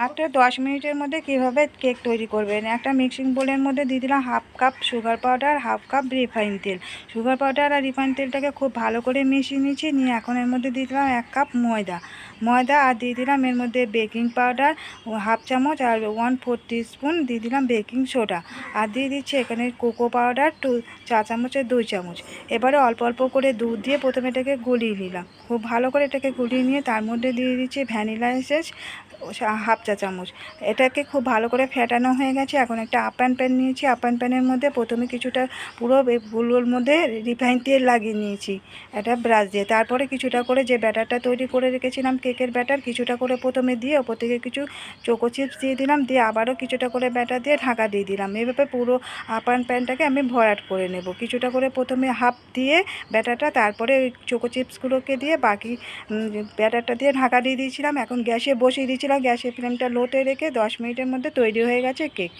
মাত্র 10 মিনিটের মধ্যে কিভাবে কেক তৈরি করবেন। একটা মিক্সিং বোলের মধ্যে দিয়ে দিলাম half cup sugar powder, half cup refine তেল। সুগার পাউডার আর রিফাইন তেলটাকে খুব ভালো করে মিশিয়ে নিয়েছি। নিয়ে এখন এর মধ্যে দিয়ে দিলাম 1 কাপ ময়দা আর দিয়ে দিলাম এর মধ্যে বেকিং পাউডার হাফ চামচ আর 1/4 টিস্পুন দিয়ে দিলাম বেকিং সোডা আর দিয়ে দিচ্ছি এখানে কোকো পাউডার 2 চা চামচের 2 চামচ। এবারে অল্প অল্প করে দুধ দিয়ে প্রথমে এটাকে গুলিয়ে নিলাম। খুব ভালো করে এটাকে গুলিয়ে নিয়ে তার মধ্যে দিয়ে দিচ্ছি ভ্যানিলা এসেন্স হাফ চা চামচ। এটাকে খুব ভালো করে ফেটানো হয়ে গেছে। এখন একটা আপ্যান প্যান নিয়েছি। আপ্যান প্যানের মধ্যে প্রথমে কিছুটা পুরো গুলোর মধ্যে রিফাইন তেল লাগিয়ে নিয়েছি একটা ব্রাশ দিয়ে। তারপরে কিছুটা করে যে ব্যাটারটা তৈরি করে রেখেছিলাম কেকের ব্যাটার কিছুটা করে প্রথমে দিয়ে ওপর থেকে কিছু চোকো চিপস দিয়ে দিলাম, দিয়ে আবারও কিছুটা করে ব্যাটার দিয়ে ঢাকা দিয়ে দিলাম। এভাবে পুরো আপ্যান প্যানটাকে আমি ভরাট করে নেব। কিছুটা করে প্রথমে হাফ দিয়ে ব্যাটারটা, তারপরে ওই চোকো চিপসগুলোকে দিয়ে বাকি ব্যাটারটা দিয়ে ঢাকা দিয়ে দিয়েছিলাম। এখন গ্যাসে বসিয়ে দিয়েছিলাম। গ্যাসের ফ্লেমটা লোতে রেখে 10 মিনিটের মধ্যে তৈরি হয়ে গেছে কেক।